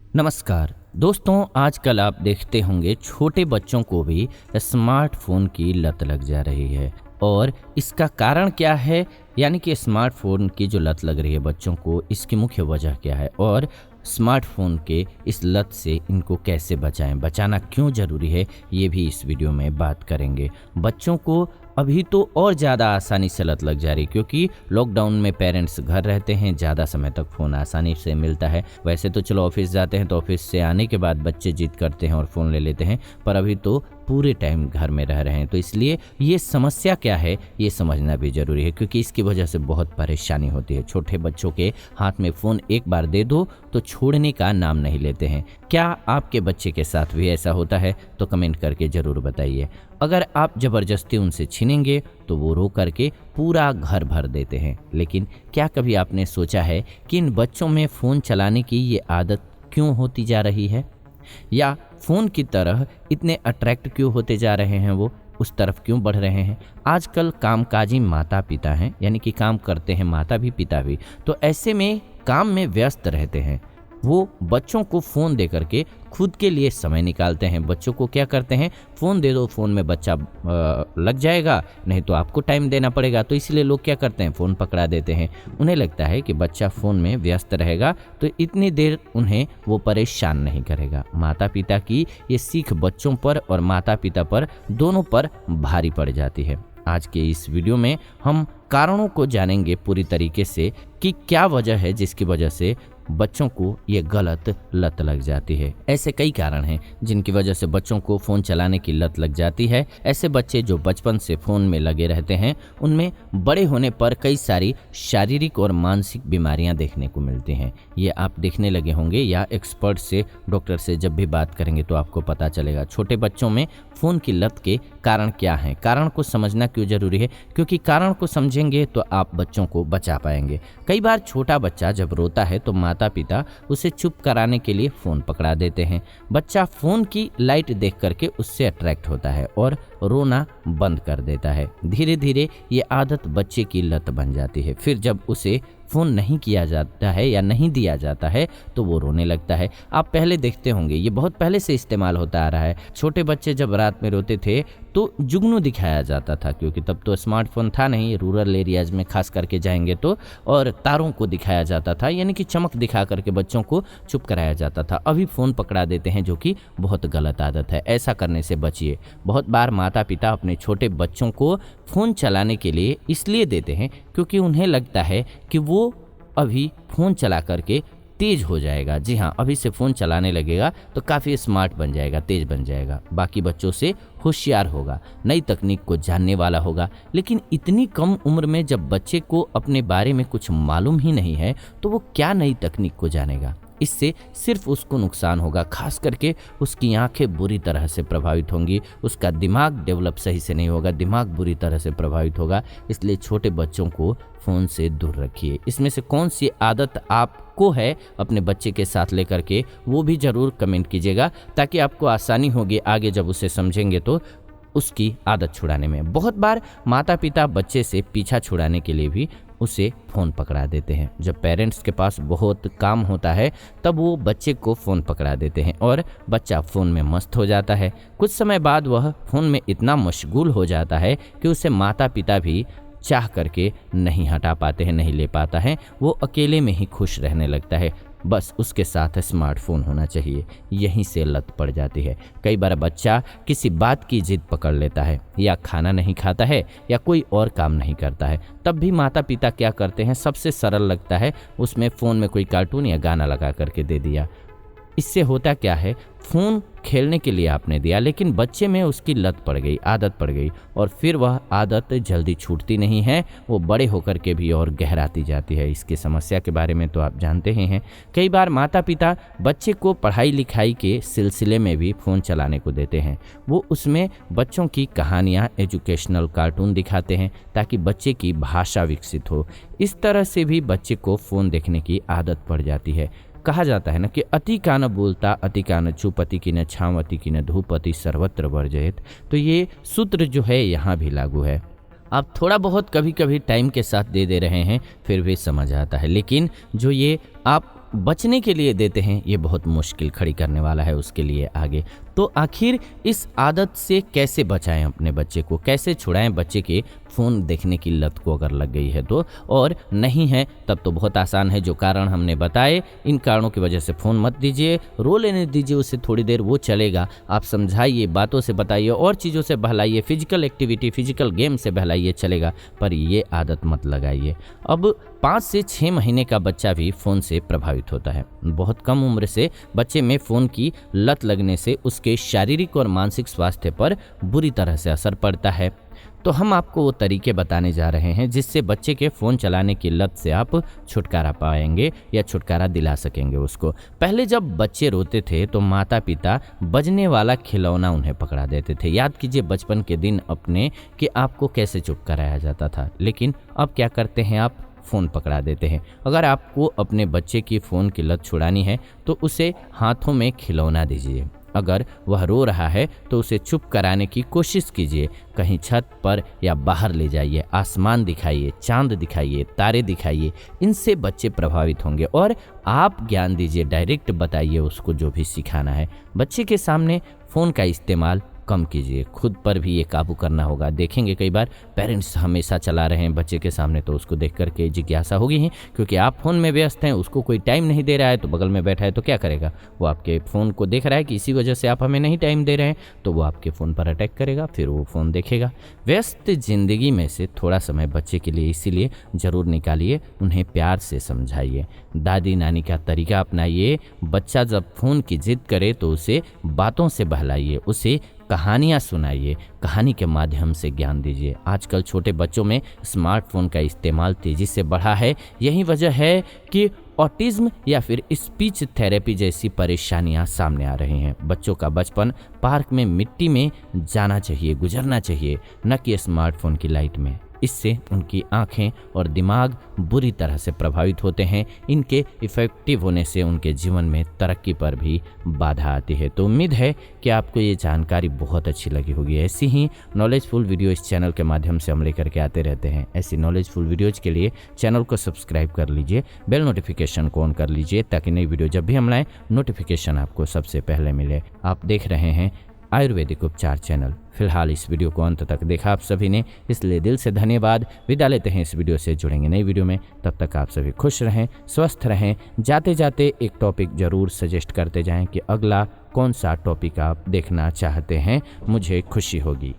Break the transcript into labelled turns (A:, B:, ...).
A: नमस्कार दोस्तों, आजकल आप देखते होंगे छोटे बच्चों को भी स्मार्टफोन की लत लग जा रही है। और इसका कारण क्या है, यानी कि स्मार्टफोन की जो लत लग रही है बच्चों को, इसकी मुख्य वजह क्या है और स्मार्टफोन के इस लत से इनको कैसे बचाएं, बचाना क्यों ज़रूरी है, ये भी इस वीडियो में बात करेंगे। बच्चों को अभी तो और ज़्यादा आसानी से लत लग जा रही, क्योंकि लॉकडाउन में पेरेंट्स घर रहते हैं, ज़्यादा समय तक फ़ोन आसानी से मिलता है। वैसे तो चलो ऑफिस जाते हैं तो ऑफिस से आने के बाद बच्चे जिद करते हैं और फ़ोन ले लेते हैं, पर अभी तो पूरे टाइम घर में रह रहे हैं। तो इसलिए ये समस्या क्या है ये समझना भी ज़रूरी है, क्योंकि इसकी वजह से बहुत परेशानी होती है। छोटे बच्चों के हाथ में फ़ोन एक बार दे दो तो छोड़ने का नाम नहीं लेते हैं। क्या आपके बच्चे के साथ भी ऐसा होता है? तो कमेंट करके ज़रूर बताइए। अगर आप ज़बरदस्ती उनसे छीनेंगे तो वो रो करके पूरा घर भर देते हैं। लेकिन क्या कभी आपने सोचा है कि इन बच्चों में फ़ोन चलाने की ये आदत क्यों होती जा रही है, या फ़ोन की तरह इतने अट्रैक्ट क्यों होते जा रहे हैं, वो उस तरफ क्यों बढ़ रहे हैं? आजकल कामकाजी माता पिता हैं, यानी कि काम करते हैं माता भी पिता भी, तो ऐसे में काम में व्यस्त रहते हैं। वो बच्चों को फ़ोन दे करके खुद के लिए समय निकालते हैं। बच्चों को क्या करते हैं, फ़ोन दे दो, फ़ोन में बच्चा लग जाएगा, नहीं तो आपको टाइम देना पड़ेगा। तो इसलिए लोग क्या करते हैं, फ़ोन पकड़ा देते हैं। उन्हें लगता है कि बच्चा फ़ोन में व्यस्त रहेगा तो इतनी देर उन्हें वो परेशान नहीं करेगा। माता पिता की ये सीख बच्चों पर और माता पिता पर दोनों पर भारी पड़ जाती है। आज के इस वीडियो में हम कारणों को जानेंगे पूरी तरीके से कि क्या वजह है जिसकी वजह से बच्चों को ये गलत लत लग जाती है। ऐसे कई कारण हैं जिनकी वजह से बच्चों को फ़ोन चलाने की लत लग जाती है। ऐसे बच्चे जो बचपन से फ़ोन में लगे रहते हैं, उनमें बड़े होने पर कई सारी शारीरिक और मानसिक बीमारियां देखने को मिलती हैं। ये आप देखने लगे होंगे, या एक्सपर्ट से, डॉक्टर से जब भी बात करेंगे तो आपको पता चलेगा। छोटे बच्चों में फ़ोन की लत के कारण क्या हैं, कारण को समझना क्यों ज़रूरी है, क्योंकि कारण को समझेंगे तो आप बच्चों को बचा पाएंगे। कई बार छोटा बच्चा जब रोता है तो माता पिता उसे चुप कराने के लिए फ़ोन पकड़ा देते हैं। बच्चा फ़ोन की लाइट देख करके उससे अट्रैक्ट होता है और रोना बंद कर देता है। धीरे धीरे ये आदत बच्चे की लत बन जाती है। फिर जब उसे फ़ोन नहीं किया जाता है या नहीं दिया जाता है तो वो रोने लगता है। आप पहले देखते होंगे, ये बहुत पहले से इस्तेमाल होता आ रहा है। छोटे बच्चे जब रात में रोते थे तो जुगनू दिखाया जाता था, क्योंकि तब तो स्मार्टफोन था नहीं, रूरल एरियाज़ में खास करके जाएंगे तो, और तारों को दिखाया जाता था, यानी कि चमक दिखा करके बच्चों को चुप कराया जाता था। अभी फ़ोन पकड़ा देते हैं, जो कि बहुत गलत आदत है। ऐसा करने से बचिए। बहुत बार माता पिता अपने छोटे बच्चों को फ़ोन चलाने के लिए इसलिए देते हैं क्योंकि उन्हें लगता है कि वो अभी फ़ोन चला करके तेज हो जाएगा। जी हाँ, अभी से फ़ोन चलाने लगेगा तो काफ़ी स्मार्ट बन जाएगा, तेज बन जाएगा, बाकी बच्चों से होशियार होगा, नई तकनीक को जानने वाला होगा। लेकिन इतनी कम उम्र में जब बच्चे को अपने बारे में कुछ मालूम ही नहीं है तो वो क्या नई तकनीक को जानेगा? इससे सिर्फ उसको नुकसान होगा, खास करके उसकी आंखें बुरी तरह से प्रभावित होंगी, उसका दिमाग डेवलप सही से नहीं होगा, दिमाग बुरी तरह से प्रभावित होगा। इसलिए छोटे बच्चों को फ़ोन से दूर रखिए। इसमें से कौन सी आदत आपको है अपने बच्चे के साथ लेकर के, वो भी ज़रूर कमेंट कीजिएगा, ताकि आपको आसानी होगी आगे जब उसे समझेंगे तो उसकी आदत छुड़ाने में। बहुत बार माता पिता बच्चे से पीछा छुड़ाने के लिए भी उसे फ़ोन पकड़ा देते हैं। जब पेरेंट्स के पास बहुत काम होता है तब वो बच्चे को फ़ोन पकड़ा देते हैं और बच्चा फ़ोन में मस्त हो जाता है। कुछ समय बाद वह फ़ोन में इतना मशगूल हो जाता है कि उसे माता पिता भी चाह करके नहीं हटा पाते हैं, नहीं ले पाता है। वो अकेले में ही खुश रहने लगता है, बस उसके साथ स्मार्टफोन होना चाहिए। यहीं से लत पड़ जाती है। कई बार बच्चा किसी बात की जिद पकड़ लेता है, या खाना नहीं खाता है, या कोई और काम नहीं करता है, तब भी माता पिता क्या करते हैं, सबसे सरल लगता है उसमें फ़ोन में कोई कार्टून या गाना लगा करके दे दिया। इससे होता क्या है, फ़ोन खेलने के लिए आपने दिया, लेकिन बच्चे में उसकी लत पड़ गई, आदत पड़ गई, और फिर वह आदत जल्दी छूटती नहीं है, वो बड़े होकर के भी और गहराती जाती है। इसकी समस्या के बारे में तो आप जानते ही हैं। कई बार माता पिता बच्चे को पढ़ाई लिखाई के सिलसिले में भी फ़ोन चलाने को देते हैं। वो उसमें बच्चों की कहानियाँ, एजुकेशनल कार्टून दिखाते हैं ताकि बच्चे की भाषा विकसित हो। इस तरह से भी बच्चे को फ़ोन देखने की आदत पड़ जाती है। कहा जाता है ना कि अति का न बोलता, अति का न चुप, अति की न छाँव, अति की न धूप, अति सर्वत्र वर्जयत। तो ये सूत्र जो है यहाँ भी लागू है। आप थोड़ा बहुत कभी कभी टाइम के साथ दे रहे हैं फिर भी समझ आता है, लेकिन जो ये आप बचने के लिए देते हैं, ये बहुत मुश्किल खड़ी करने वाला है उसके लिए आगे। तो आखिर इस आदत से कैसे बचाएं अपने बच्चे को, कैसे छुड़ाएं बच्चे के फ़ोन देखने की लत को अगर लग गई है तो, और नहीं है तब तो बहुत आसान है। जो कारण हमने बताए, इन कारणों की वजह से फ़ोन मत दीजिए, रो लेने दीजिए उसे थोड़ी देर, वो चलेगा। आप समझाइए, बातों से बताइए और चीज़ों से बहलाइए, फिजिकल एक्टिविटी, फिजिकल गेम से बहलाइए, चलेगा, पर ये आदत मत लगाइए। अब 5 से 6 महीने का बच्चा भी फ़ोन से प्रभावित होता है। बहुत कम उम्र से बच्चे में फ़ोन की लत लगने से उसके शारीरिक और मानसिक स्वास्थ्य पर बुरी तरह से असर पड़ता है। तो हम आपको वो तरीके बताने जा रहे हैं जिससे बच्चे के फ़ोन चलाने की लत से आप छुटकारा पाएंगे या छुटकारा दिला सकेंगे उसको। पहले जब बच्चे रोते थे तो माता पिता बजने वाला खिलौना उन्हें पकड़ा देते थे। याद कीजिए बचपन के दिन अपने कि आपको कैसे चुप कराया जाता था, लेकिन अब क्या करते हैं आप, फ़ोन पकड़ा देते हैं। अगर आपको अपने बच्चे की फ़ोन की लत छुड़ानी है तो उसे हाथों में खिलौना दीजिए। अगर वह रो रहा है तो उसे चुप कराने की कोशिश कीजिए। कहीं छत पर या बाहर ले जाइए, आसमान दिखाइए, चांद दिखाइए, तारे दिखाइए। इनसे बच्चे प्रभावित होंगे और आप ज्ञान दीजिए, डायरेक्ट बताइए उसको जो भी सिखाना है। बच्चे के सामने फ़ोन का इस्तेमाल कम कीजिए, खुद पर भी ये काबू करना होगा। देखेंगे कई बार पेरेंट्स हमेशा चला रहे हैं बच्चे के सामने, तो उसको देख करके जिज्ञासा होगी ही, क्योंकि आप फ़ोन में व्यस्त हैं, उसको कोई टाइम नहीं दे रहा है, तो बगल में बैठा है तो क्या करेगा, वो आपके फ़ोन को देख रहा है कि इसी वजह से आप हमें नहीं टाइम दे रहे हैं, तो वो आपके फ़ोन पर अटैक करेगा, फिर वो फ़ोन देखेगा। व्यस्त ज़िंदगी में से थोड़ा समय बच्चे के लिए इसीलिए ज़रूर निकालिए, उन्हें प्यार से समझाइए, दादी नानी का तरीका अपनाइए। बच्चा जब फ़ोन की जिद करे तो उसे बातों से बहलाइए, उसे कहानियाँ सुनाइए, कहानी के माध्यम से ज्ञान दीजिए। आजकल छोटे बच्चों में स्मार्टफोन का इस्तेमाल तेज़ी से बढ़ा है। यही वजह है कि ऑटिज़्म या फिर स्पीच थेरेपी जैसी परेशानियां सामने आ रही हैं। बच्चों का बचपन पार्क में मिट्टी में जाना चाहिए, गुजरना चाहिए, न कि स्मार्टफोन की लाइट में। इससे उनकी आंखें और दिमाग बुरी तरह से प्रभावित होते हैं। इनके इफ़ेक्टिव होने से उनके जीवन में तरक्की पर भी बाधा आती है। तो उम्मीद है कि आपको ये जानकारी बहुत अच्छी लगी होगी। ऐसी ही नॉलेजफुल वीडियो इस चैनल के माध्यम से हम लेकर के आते रहते हैं। ऐसी नॉलेजफुल वीडियोज़ के लिए चैनल को सब्सक्राइब कर लीजिए, बेल नोटिफिकेशन को ऑन कर लीजिए, ताकि नई वीडियो जब भी हम लाएं नोटिफिकेशन आपको सबसे पहले मिले। आप देख रहे हैं आयुर्वेदिक उपचार चैनल। फिलहाल इस वीडियो को अंत तक देखा आप सभी ने, इसलिए दिल से धन्यवाद। विदा लेते हैं इस वीडियो से, जुड़ेंगे नई वीडियो में। तब तक आप सभी खुश रहें, स्वस्थ रहें। जाते जाते एक टॉपिक ज़रूर सजेस्ट करते जाएं कि अगला कौन सा टॉपिक आप देखना चाहते हैं, मुझे खुशी होगी।